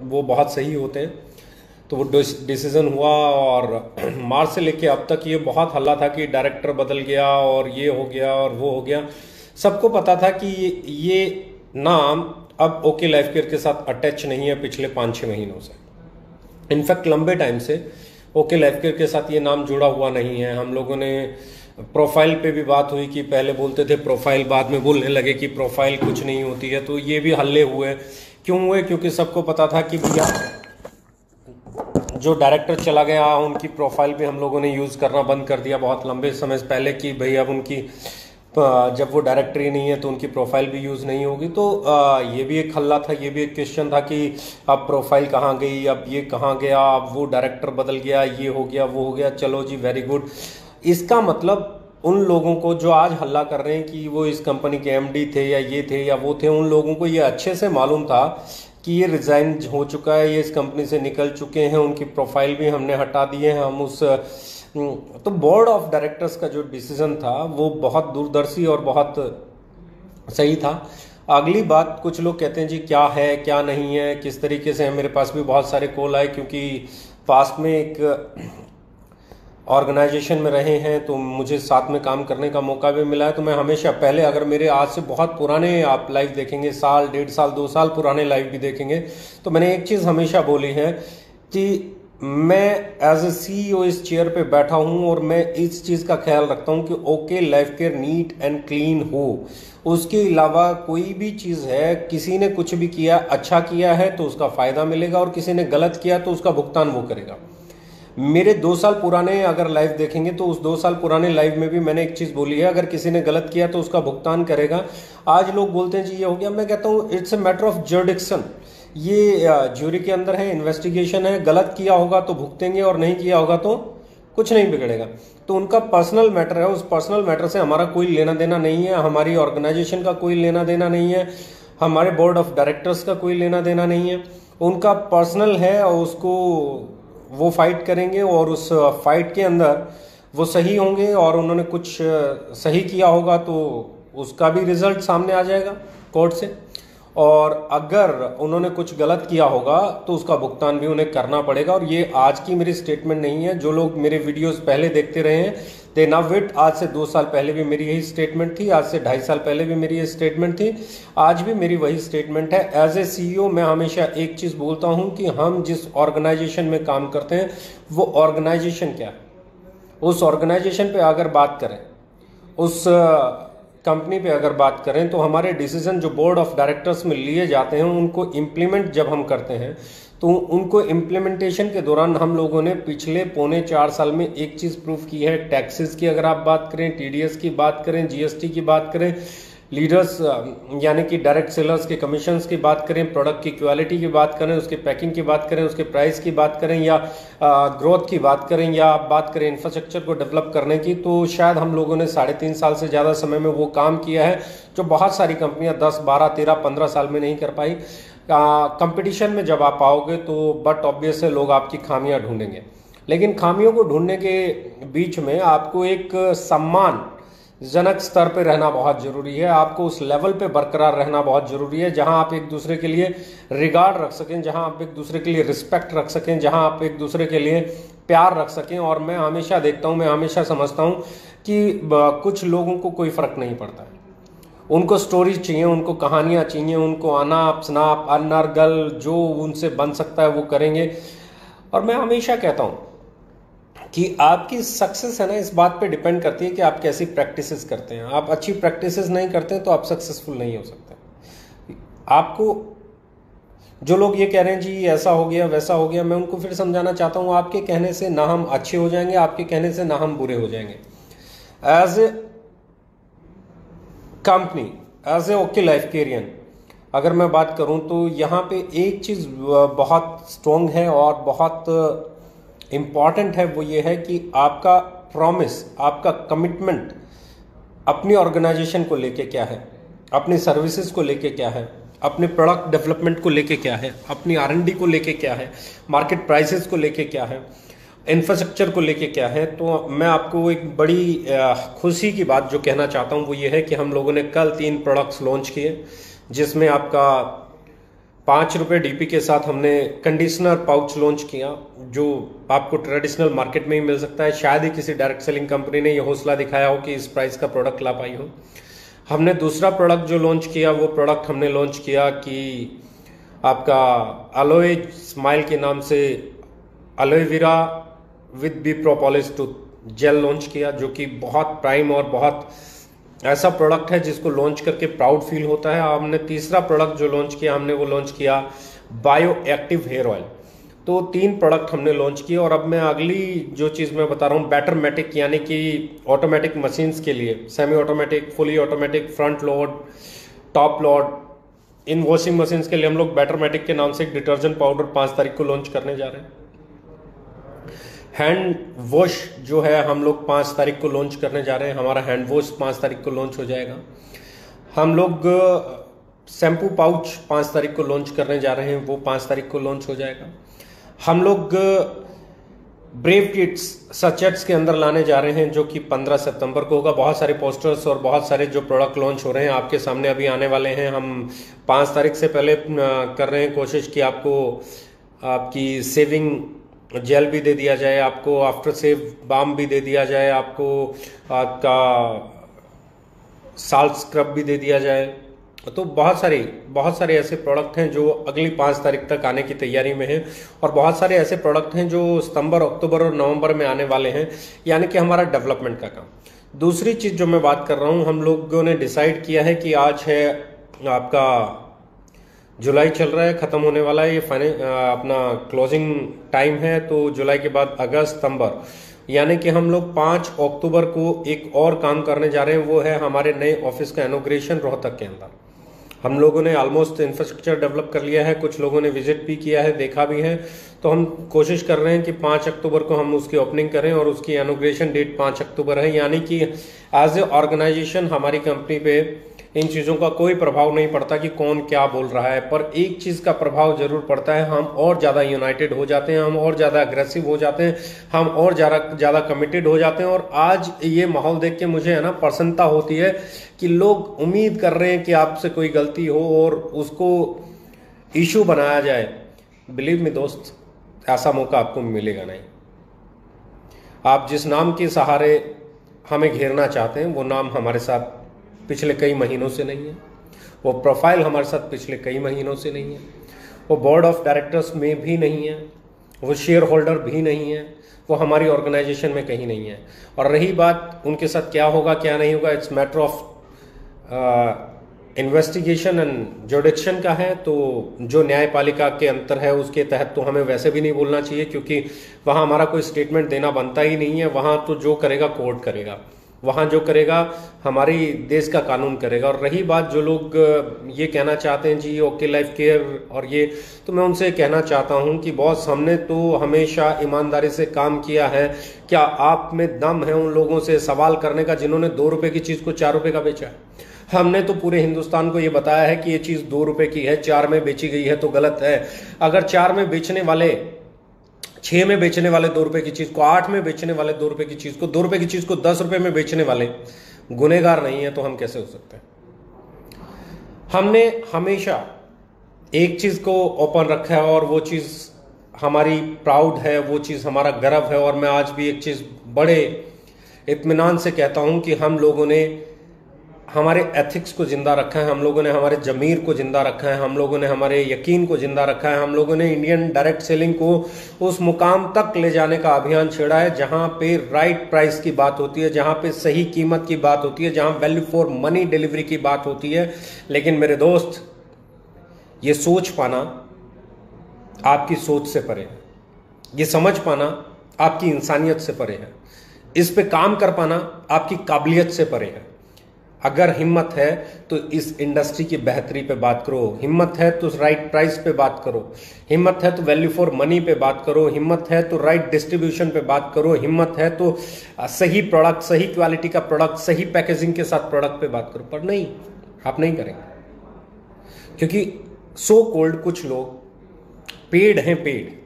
वो बहुत सही होते हैं। तो वो डिसीज़न हुआ और मार्च से लेके अब तक ये बहुत हल्ला था कि डायरेक्टर बदल गया और ये हो गया और वो हो गया। सबको पता था कि ये नाम अब ओके लाइफ केयर के साथ अटैच नहीं है पिछले 5-6 महीनों से। इनफैक्ट लंबे टाइम से ओके लाइफ केयर के साथ ये नाम जुड़ा हुआ नहीं है। हम लोगों ने प्रोफाइल पे भी बात हुई कि पहले बोलते थे प्रोफाइल, बाद में बोलने लगे कि प्रोफाइल कुछ नहीं होती है। तो ये भी हल्ले हुए। क्यों हुए? क्योंकि सबको पता था कि भैया जो डायरेक्टर चला गया उनकी प्रोफाइल भी हम लोगों ने यूज़ करना बंद कर दिया बहुत लंबे समय से पहले कि भाई अब उनकी जब वो डायरेक्टर ही नहीं है तो उनकी प्रोफाइल भी यूज़ नहीं होगी। तो ये भी एक हल्ला था, ये भी एक क्वेश्चन था कि अब प्रोफाइल कहाँ गई, अब ये कहाँ गया, अब वो डायरेक्टर बदल गया, ये हो गया वो हो गया। चलो जी, वेरी गुड। इसका मतलब उन लोगों को जो आज हल्ला कर रहे हैं कि वो इस कंपनी के एमडी थे या ये थे या वो थे, उन लोगों को ये अच्छे से मालूम था कि ये रिजाइन हो चुका है, ये इस कंपनी से निकल चुके हैं, उनकी प्रोफाइल भी हमने हटा दी है। हम उस तो बोर्ड ऑफ डायरेक्टर्स का जो डिसीजन था वो बहुत दूरदर्शी और बहुत सही था। अगली बात, कुछ लोग कहते हैं जी क्या है क्या नहीं है, किस तरीके से है। मेरे पास भी बहुत सारे कॉल आए क्योंकि पास्ट में एक ऑर्गेनाइजेशन में रहे हैं तो मुझे साथ में काम करने का मौका भी मिला है। तो मैं हमेशा पहले, अगर मेरे आज से बहुत पुराने आप लाइव देखेंगे, साल 1.5 साल 2 साल पुराने लाइव भी देखेंगे, तो मैंने एक चीज़ हमेशा बोली है कि मैं एज ए CEO इस चेयर पे बैठा हूं और मैं इस चीज़ का ख्याल रखता हूं कि okay life care neat and clean हो। उसके अलावा कोई भी चीज़ है, किसी ने कुछ भी किया, अच्छा किया है तो उसका फ़ायदा मिलेगा और किसी ने गलत किया तो उसका भुगतान वो करेगा। मेरे 2 साल पुराने अगर लाइव देखेंगे तो उस 2 साल पुराने लाइव में भी मैंने एक चीज़ बोली है, अगर किसी ने गलत किया तो उसका भुगतान करेगा। आज लोग बोलते हैं जी ये हो गया, मैं कहता हूँ इट्स ए मैटर ऑफ जर्डिक्शन। ये ज्यूरी के अंदर है, इन्वेस्टिगेशन है। गलत किया होगा तो भुगतेंगे और नहीं किया होगा तो कुछ नहीं बिगड़ेगा। तो उनका पर्सनल मैटर है, उस पर्सनल मैटर से हमारा कोई लेना देना नहीं है, हमारी ऑर्गेनाइजेशन का कोई लेना देना नहीं है, हमारे बोर्ड ऑफ डायरेक्टर्स का कोई लेना देना नहीं है। उनका पर्सनल है और उसको वो फाइट करेंगे और उस फाइट के अंदर वो सही होंगे और उन्होंने कुछ सही किया होगा तो उसका भी रिजल्ट सामने आ जाएगा कोर्ट से, और अगर उन्होंने कुछ गलत किया होगा तो उसका भुगतान भी उन्हें करना पड़ेगा। और ये आज की मेरी स्टेटमेंट नहीं है। जो लोग मेरे वीडियोस पहले देखते रहे हैं दे नाउ इट, आज से 2 साल पहले भी मेरी यही स्टेटमेंट थी, आज से 2.5 साल पहले भी मेरी ये स्टेटमेंट थी, आज भी मेरी वही स्टेटमेंट है। एज ए CEO मैं हमेशा एक चीज़ बोलता हूं कि हम जिस ऑर्गेनाइजेशन में काम करते हैं वो ऑर्गेनाइजेशन क्या है, उस ऑर्गेनाइजेशन पे अगर बात करें, उस कंपनी पे अगर बात करें तो हमारे डिसीजन जो बोर्ड ऑफ डायरेक्टर्स में लिए जाते हैं उनको इम्प्लीमेंट जब हम करते हैं तो उनको इम्प्लीमेंटेशन के दौरान हम लोगों ने पिछले 3.25 साल में एक चीज़ प्रूव की है। टैक्सेस की अगर आप बात करें, TDS की बात करें, GST की बात करें, लीडर्स यानी कि डायरेक्ट सेलर्स के कमीशंस की बात करें, प्रोडक्ट की क्वालिटी की बात करें, उसके पैकिंग की बात करें, उसके प्राइस की बात करें, या ग्रोथ की बात करें, या आप बात करें इंफ्रास्ट्रक्चर को डेवलप करने की, तो शायद हम लोगों ने 3.5 साल से ज़्यादा समय में वो काम किया है जो बहुत सारी कंपनियां 10, 12, 13, 15 साल में नहीं कर पाई। कंपटीशन में जब आप आओगे तो बट ऑब्वियस है लोग आपकी खामियां ढूंढेंगे, लेकिन खामियों को ढूंढने के बीच में आपको एक सम्मान जनक स्तर पे रहना बहुत जरूरी है। आपको उस लेवल पे बरकरार रहना बहुत जरूरी है जहां आप एक दूसरे के लिए रिगार्ड रख सकें, जहां आप एक दूसरे के लिए रिस्पेक्ट रख सकें, जहां आप एक दूसरे के लिए प्यार रख सकें। और मैं हमेशा देखता हूं, मैं हमेशा समझता हूं कि कुछ लोगों को कोई फर्क नहीं पड़ता है, उनको स्टोरीज चाहिए, उनको कहानियां चाहिए, उनको अनाप शनाप अनर्गल जो उनसे बन सकता है वो करेंगे। और मैं हमेशा कहता हूं कि आपकी सक्सेस है ना, इस बात पे डिपेंड करती है कि आप कैसी प्रैक्टिसेस करते हैं। आप अच्छी प्रैक्टिसेस नहीं करते हैं तो आप सक्सेसफुल नहीं हो सकते। आपको जो लोग ये कह रहे हैं जी ऐसा हो गया वैसा हो गया, मैं उनको फिर समझाना चाहता हूँ आपके कहने से ना हम अच्छे हो जाएंगे, आपके कहने से ना हम बुरे हो जाएंगे। As a company, as a okay life केयरियन अगर मैं बात करूं तो यहाँ पे एक चीज़ बहुत स्ट्रॉन्ग है और बहुत इम्पॉर्टेंट है, वो ये है कि आपका प्रॉमिस, आपका कमिटमेंट अपनी ऑर्गेनाइजेशन को लेके क्या है, अपनी सर्विसेज को लेके क्या है, अपने प्रोडक्ट डेवलपमेंट को लेके क्या है, अपनी R&D को लेके क्या है, मार्केट प्राइसेस को लेके क्या है, इंफ्रास्ट्रक्चर को लेके क्या है। तो मैं आपको एक बड़ी खुशी की बात जो कहना चाहता हूँ वो ये है कि हम लोगों ने कल 3 प्रोडक्ट्स लॉन्च किए, जिसमें आपका ₹5 डीपी के साथ हमने कंडीशनर पाउच लॉन्च किया, जो आपको ट्रेडिशनल मार्केट में ही मिल सकता है। शायद ही किसी डायरेक्ट सेलिंग कंपनी ने यह हौसला दिखाया हो कि इस प्राइस का प्रोडक्ट ला पाई हो। हमने दूसरा प्रोडक्ट जो लॉन्च किया, वो प्रोडक्ट हमने लॉन्च किया कि आपका अलोए स्माइल के नाम से aloe vera with bee propolis tooth gel launch किया, जो कि बहुत प्राइम और बहुत ऐसा प्रोडक्ट है जिसको लॉन्च करके प्राउड फील होता है। हमने तीसरा प्रोडक्ट जो लॉन्च किया, हमने वो लॉन्च किया बायो एक्टिव हेयर ऑयल। तो 3 प्रोडक्ट हमने लॉन्च किए। और अब मैं अगली जो चीज़ मैं बता रहा हूँ, बैटरमेटिक, यानी कि ऑटोमेटिक मशीन्स के लिए, semi automatic, fully automatic, front load, top load, इन वॉशिंग मशीन्स के लिए हम लोग बैटरमेटिक के नाम से एक डिटर्जेंट पाउडर 5 तारीख को लॉन्च करने जा रहे हैं। हैंड वॉश जो है हम लोग 5 तारीख को लॉन्च करने जा रहे हैं। हमारा हैंड वॉश 5 तारीख को लॉन्च हो जाएगा। हम लोग शैम्पू पाउच 5 तारीख को लॉन्च करने जा रहे हैं, वो 5 तारीख को लॉन्च हो जाएगा। हम लोग ब्रेव किट्स सचेट्स के अंदर लाने जा रहे हैं, जो कि 15 सितंबर को होगा। बहुत सारे पोस्टर्स और बहुत सारे जो प्रोडक्ट लॉन्च हो रहे हैं आपके सामने अभी आने वाले हैं। हम 5 तारीख से पहले कर रहे हैं कोशिश कि आपको आपकी सेविंग जेल भी दे दिया जाए, आपको आफ्टर सेव बाम भी दे दिया जाए, आपको आपका साल्ट स्क्रब भी दे दिया जाए। तो बहुत सारे ऐसे प्रोडक्ट हैं जो अगली 5 तारीख तक आने की तैयारी में हैं। और बहुत सारे ऐसे प्रोडक्ट हैं जो सितंबर, अक्टूबर और नवंबर में आने वाले हैं, यानी कि हमारा डेवलपमेंट का काम। दूसरी चीज़ जो मैं बात कर रहा हूँ, हम लोगों ने डिसाइड किया है कि आज है आपका जुलाई चल रहा है, ख़त्म होने वाला है, ये अपना क्लोजिंग टाइम है। तो जुलाई के बाद अगस्त, सितंबर, यानी कि हम लोग 5 अक्टूबर को एक और काम करने जा रहे हैं। वो है हमारे नए ऑफिस का इनॉग्रेशन रोहतक के अंदर। हम लोगों ने ऑलमोस्ट इंफ्रास्ट्रक्चर डेवलप कर लिया है, कुछ लोगों ने विजिट भी किया है, देखा भी है। तो हम कोशिश कर रहे हैं कि 5 अक्टूबर को हम उसकी ओपनिंग करें, और उसकी इनॉग्रेशन डेट 5 अक्टूबर है। यानी कि एज ए ऑर्गेनाइजेशन हमारी कंपनी पे इन चीज़ों का कोई प्रभाव नहीं पड़ता कि कौन क्या बोल रहा है, पर एक चीज़ का प्रभाव जरूर पड़ता है, हम और ज़्यादा यूनाइटेड हो जाते हैं, हम और ज़्यादा अग्रेसिव हो जाते हैं, हम और ज़्यादा कमिटेड हो जाते हैं। और आज ये माहौल देख के मुझे है ना प्रसन्नता होती है कि लोग उम्मीद कर रहे हैं कि आपसे कोई गलती हो और उसको इशू बनाया जाए। बिलीव मी दोस्त, ऐसा मौका आपको मिलेगा नहीं। आप जिस नाम के सहारे हमें घेरना चाहते हैं, वो नाम हमारे साथ पिछले कई महीनों से नहीं है, वो प्रोफाइल हमारे साथ पिछले कई महीनों से नहीं है, वो बोर्ड ऑफ डायरेक्टर्स में भी नहीं है, वो शेयर होल्डर भी नहीं है, वो हमारी ऑर्गेनाइजेशन में कहीं नहीं है। और रही बात उनके साथ क्या होगा क्या नहीं होगा, it's matter of investigation and जुडिक्शन का है। तो जो न्यायपालिका के अंतर है उसके तहत तो हमें वैसे भी नहीं बोलना चाहिए, क्योंकि वहाँ हमारा कोई स्टेटमेंट देना बनता ही नहीं है। वहाँ तो जो करेगा कोर्ट करेगा, वहाँ जो करेगा हमारी देश का कानून करेगा। और रही बात जो लोग ये कहना चाहते हैं जी ओके लाइफ केयर और ये, तो मैं उनसे कहना चाहता हूँ कि बॉस, हमने तो हमेशा ईमानदारी से काम किया है। क्या आप में दम है उन लोगों से सवाल करने का जिन्होंने 2 रुपए की चीज़ को 4 रुपए का बेचा है? हमने तो पूरे हिंदुस्तान को ये बताया है कि ये चीज़ 2 रुपए की है, 4 में बेची गई है तो गलत है। अगर 4 में बेचने वाले, 6 में बेचने वाले 2 रुपए की चीज को, 8 में बेचने वाले 2 रुपए की चीज को, 2 रुपए की चीज को 10 रुपए में बेचने वाले गुनहगार नहीं है, तो हम कैसे हो सकते हैं? हमने हमेशा एक चीज को ओपन रखा है और वो चीज हमारी प्राउड है, वो चीज हमारा गर्व है। और मैं आज भी एक चीज बड़े इत्मीनान से कहता हूं कि हम लोगों ने हमारे एथिक्स को जिंदा रखा है, हम लोगों ने हमारे जमीर को जिंदा रखा है, हम लोगों ने हमारे यकीन को जिंदा रखा है, हम लोगों ने इंडियन डायरेक्ट सेलिंग को उस मुकाम तक ले जाने का अभियान छेड़ा है जहां पे राइट प्राइस की बात होती है, जहां पे सही कीमत की बात होती है, जहां वैल्यू फॉर मनी डिलीवरी की बात होती है। लेकिन मेरे दोस्त, ये सोच पाना आपकी सोच से परे है, ये समझ पाना आपकी इंसानियत से परे है, इस पे काम कर पाना आपकी काबिलियत से परे है। अगर हिम्मत है तो इस इंडस्ट्री की बेहतरी पे बात करो, हिम्मत है तो राइट प्राइस पे बात करो, हिम्मत है तो वैल्यू फॉर मनी पे बात करो, हिम्मत है तो राइट डिस्ट्रीब्यूशन पे बात करो, हिम्मत है तो सही प्रोडक्ट, सही क्वालिटी का प्रोडक्ट, सही पैकेजिंग के साथ प्रोडक्ट पे बात करो। पर नहीं, आप नहीं करेंगे, क्योंकि सो कॉल्ड कुछ लोग पेड हैं, पेड,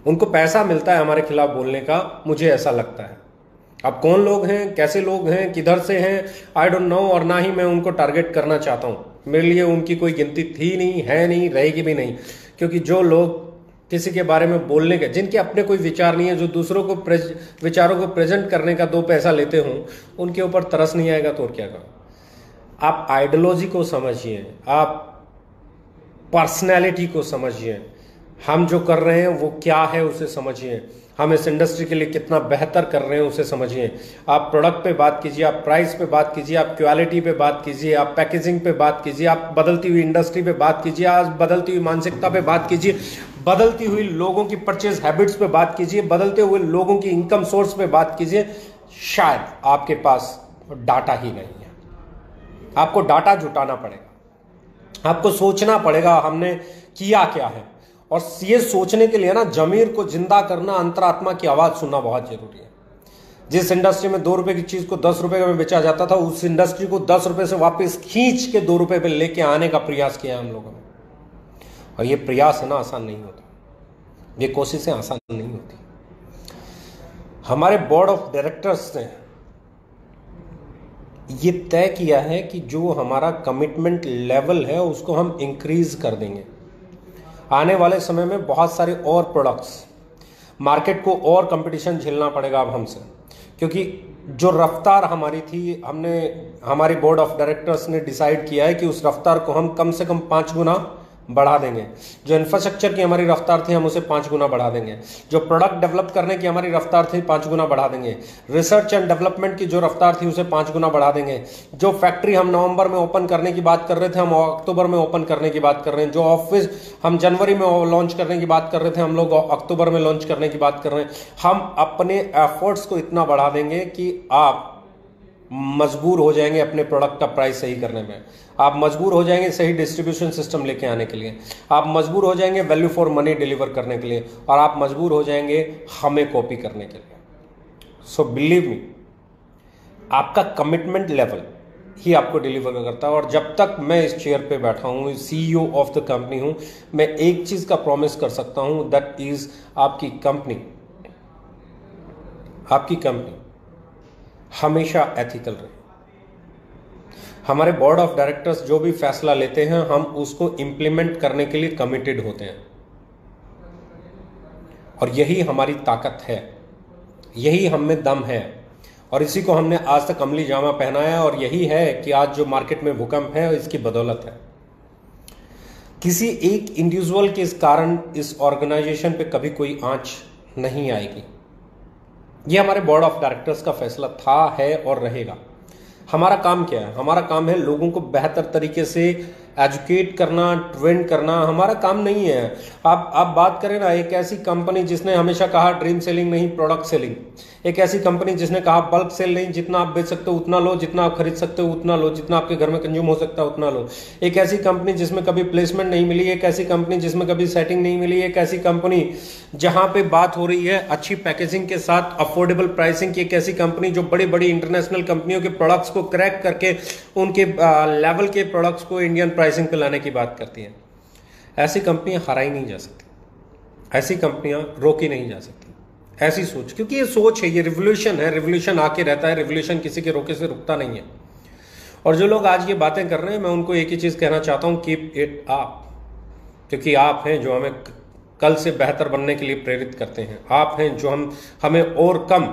उनको पैसा मिलता है हमारे खिलाफ बोलने का, मुझे ऐसा लगता है। अब कौन लोग हैं, कैसे लोग हैं, किधर से हैं, आई डोंट नो, और ना ही मैं उनको टारगेट करना चाहता हूं। मेरे लिए उनकी कोई गिनती थी नहीं, है नहीं, रहेगी भी नहीं। क्योंकि जो लोग किसी के बारे में बोलने के, जिनके अपने कोई विचार नहीं है, जो दूसरों को विचारों को प्रेजेंट करने का 2 पैसा लेते हों, उनके ऊपर तरस नहीं आएगा तो और क्या कहा। आप आइडियोलॉजी को समझिए, आप पर्सनैलिटी को समझिए, हम जो कर रहे हैं वो क्या है उसे समझिए, हम इस इंडस्ट्री के लिए कितना बेहतर कर रहे हैं उसे समझिए। आप प्रोडक्ट पे बात कीजिए, आप प्राइस पे बात कीजिए, आप क्वालिटी पे बात कीजिए, आप पैकेजिंग पे बात कीजिए, आप बदलती हुई इंडस्ट्री पे बात कीजिए, आज बदलती हुई मानसिकता पे बात कीजिए, बदलती हुई लोगों की परचेज हैबिट्स पे बात कीजिए, बदलते हुए लोगों की इनकम सोर्स पे बात कीजिए। शायद आपके पास डाटा ही नहीं है। आपको डाटा जुटाना पड़ेगा, आपको सोचना पड़ेगा हमने किया क्या है। और ये सोचने के लिए ना जमीर को जिंदा करना, अंतरात्मा की आवाज सुनना बहुत जरूरी है। जिस इंडस्ट्री में 2 रुपए की चीज को 10 रुपए में बेचा जाता था, उस इंडस्ट्री को 10 रुपए से वापस खींच के 2 रुपए पे लेके आने का प्रयास किया हम लोगों ने। और ये प्रयास है ना आसान नहीं होता, ये कोशिशें आसान नहीं होती। हमारे बोर्ड ऑफ डायरेक्टर्स ने ये तय किया है कि जो हमारा कमिटमेंट लेवल है उसको हम इंक्रीज कर देंगे। आने वाले समय में बहुत सारे और प्रोडक्ट्स, मार्केट को और कंपटीशन झेलना पड़ेगा अब हमसे, क्योंकि जो रफ्तार हमारी थी, हमारी बोर्ड ऑफ डायरेक्टर्स ने डिसाइड किया है कि उस रफ्तार को हम कम से कम 5 गुना बढ़ा देंगे। जो इंफ्रास्ट्रक्चर की हमारी रफ्तार थी हम उसे 5 गुना बढ़ा देंगे। जो प्रोडक्ट डेवलप करने की हमारी रफ्तार थी 5 गुना बढ़ा देंगे। रिसर्च एंड डेवलपमेंट की जो रफ्तार थी उसे 5 गुना बढ़ा देंगे। जो फैक्ट्री हम नवंबर में ओपन करने की बात कर रहे थे, हम अक्टूबर में ओपन करने की बात कर रहे हैं। जो ऑफिस हम जनवरी में लॉन्च करने की बात कर रहे थे, हम लोग अक्टूबर में लॉन्च करने की बात कर रहे हैं। हम अपने एफर्ट्स को इतना बढ़ा देंगे कि आप मजबूर हो जाएंगे अपने प्रोडक्ट का प्राइस सही करने में, आप मजबूर हो जाएंगे सही डिस्ट्रीब्यूशन सिस्टम लेके आने के लिए, आप मजबूर हो जाएंगे वैल्यू फॉर मनी डिलीवर करने के लिए, और आप मजबूर हो जाएंगे हमें कॉपी करने के लिए। सो बिलीव मी, आपका कमिटमेंट लेवल ही आपको डिलीवर करता है। और जब तक मैं इस चेयर पे बैठा हूं, CEO ऑफ द कंपनी हूं, मैं एक चीज का प्रॉमिस कर सकता हूं, दैट इज आपकी कंपनी हमेशा एथिकल रहे। हमारे बोर्ड ऑफ डायरेक्टर्स जो भी फैसला लेते हैं, हम उसको इंप्लीमेंट करने के लिए कमिटेड होते हैं। और यही हमारी ताकत है, यही हम में दम है, और इसी को हमने आज तक अमली जामा पहनाया। और यही है कि आज जो मार्केट में भूकंप है इसकी बदौलत है। किसी एक इंडिविजुअल के इस कारण इस ऑर्गेनाइजेशन पे कभी कोई आंच नहीं आएगी। ये हमारे बोर्ड ऑफ डायरेक्टर्स का फैसला था, है और रहेगा। हमारा काम क्या है? हमारा काम है लोगों को बेहतर तरीके से एजुकेट करना, ट्रेन करना। हमारा काम नहीं है। आप बात करें ना, एक ऐसी कंपनी जिसने हमेशा कहा ड्रीम सेलिंग नहीं प्रोडक्ट सेलिंग, एक ऐसी कंपनी जिसने कहा बल्क सेल नहीं, जितना आप बेच सकते हो उतना लो, जितना आप खरीद सकते हो उतना लो, जितना आपके घर में कंज्यूम हो सकता है उतना लो। एक ऐसी कंपनी जिसमें कभी प्लेसमेंट नहीं मिली, एक ऐसी कंपनी जिसमें कभी सेटिंग नहीं मिली, एक ऐसी कंपनी जहां पे बात हो रही है अच्छी पैकेजिंग के साथ अफोर्डेबल प्राइसिंग की, एक ऐसी कंपनी जो बड़ी बड़ी इंटरनेशनल कंपनियों के प्रोडक्ट्स को क्रैक करके उनके लेवल के प्रोडक्ट्स को इंडियन प्राइसिंग पे लाने की बात करती है। ऐसी कंपनियां हराई नहीं जा सकती, ऐसी कंपनियां रोकी नहीं जा सकती। ऐसी सोच, क्योंकि ये सोच है, ये रिवोल्यूशन है, रिवोल्यूशन आके रहता है, रिवोल्यूशन किसी के रोके से रुकता नहीं है। और जो लोग आज ये बातें कर रहे हैं, मैं उनको एक ही चीज कहना चाहता हूं, कीप इट अप, क्योंकि आप हैं जो हमें कल से बेहतर बनने के लिए प्रेरित करते हैं। आप हैं जो हमें और कम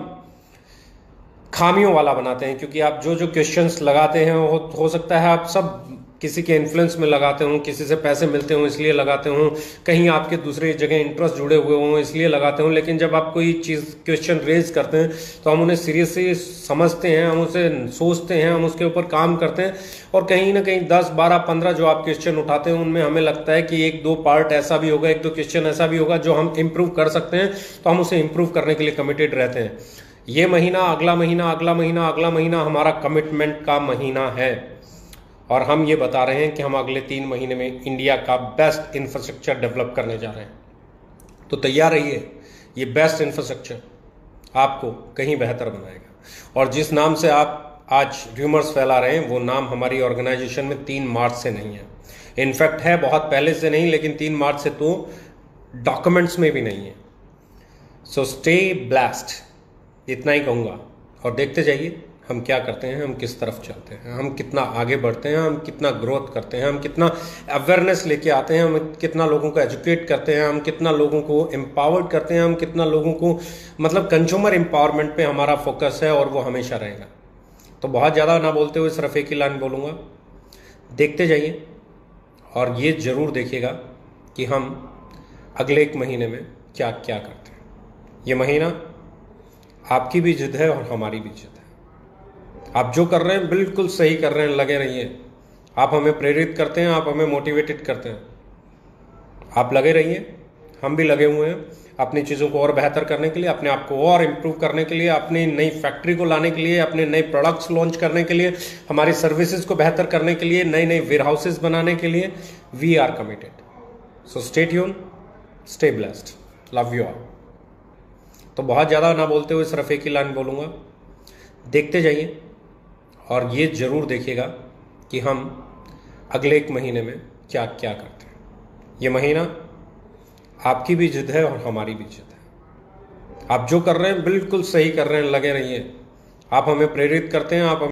खामियों वाला बनाते हैं, क्योंकि आप जो क्वेश्चंस लगाते हैं हो सकता है आप सब किसी के इन्फ्लुएंस में लगाते हों, किसी से पैसे मिलते हों इसलिए लगाते हों, कहीं आपके दूसरे जगह इंटरेस्ट जुड़े हुए हों इसलिए लगाते हों। लेकिन जब आप कोई चीज़ क्वेश्चन रेज करते हैं तो हम उन्हें सीरियसली समझते हैं, हम उसे सोचते हैं, हम उसके ऊपर काम करते हैं। और कहीं ना कहीं 10, 12, 15 जो आप क्वेश्चन उठाते हैं उनमें हमें लगता है कि 1-2 पार्ट ऐसा भी होगा, 1-2 क्वेश्चन ऐसा भी होगा जो हम इम्प्रूव कर सकते हैं, तो हम उसे इम्प्रूव करने के लिए कमिटेड रहते हैं। ये महीना, अगला महीना, अगला महीना, अगला महीना हमारा कमिटमेंट का महीना है। और हम ये बता रहे हैं कि हम अगले 3 महीने में इंडिया का बेस्ट इंफ्रास्ट्रक्चर डेवलप करने जा रहे हैं। तो तैयार रहिए, ये बेस्ट इंफ्रास्ट्रक्चर आपको कहीं बेहतर बनाएगा। और जिस नाम से आप आज र्यूमर्स फैला रहे हैं, वो नाम हमारी ऑर्गेनाइजेशन में 3 मार्च से नहीं है। इनफैक्ट है बहुत पहले से नहीं, लेकिन 3 मार्च से तो डॉक्यूमेंट्स में भी नहीं है। सो स्टे ब्लेस्ड, इतना ही कहूँगा। और देखते जाइए हम क्या करते हैं, हम किस तरफ चलते हैं, हम कितना आगे बढ़ते हैं, हम कितना ग्रोथ करते हैं, हम कितना अवेयरनेस लेके आते हैं, हम कितना लोगों को एजुकेट करते हैं, हम कितना लोगों को एम्पावर्ड करते हैं, हम कितना लोगों को मतलब कंज्यूमर एम्पावरमेंट पे हमारा फोकस है और वो हमेशा रहेगा। तो बहुत ज़्यादा ना बोलते हुए सिर्फ एक ही लाइन बोलूँगा, देखते जाइए और ये ज़रूर देखिएगा कि हम अगले 1 महीने में क्या क्या करते हैं। ये महीना आपकी भी जिद है और हमारी भी जिद है। आप जो कर रहे हैं बिल्कुल सही कर रहे हैं, लगे रहिए। आप हमें प्रेरित करते हैं, आप हमें मोटिवेटेड करते हैं। आप लगे रहिए, हम भी लगे हुए हैं अपनी चीज़ों को और बेहतर करने के लिए, अपने आप को और इम्प्रूव करने के लिए, अपनी नई फैक्ट्री को लाने के लिए, अपने नए प्रोडक्ट्स लॉन्च करने के लिए, हमारी सर्विसेज को बेहतर करने के लिए, नए नए वेयर हाउसेज बनाने के लिए। We are committed. So stay tuned, stay blessed, love you all. तो बहुत ज़्यादा ना बोलते हुए सिर्फ एक ही लाइन बोलूँगा, देखते जाइए और ये ज़रूर देखिएगा कि हम अगले 1 महीने में क्या क्या करते हैं। ये महीना आपकी भी जिद है और हमारी भी जिद है। आप जो कर रहे हैं बिल्कुल सही कर रहे हैं, लगे रहिए। आप हमें प्रेरित करते हैं, आप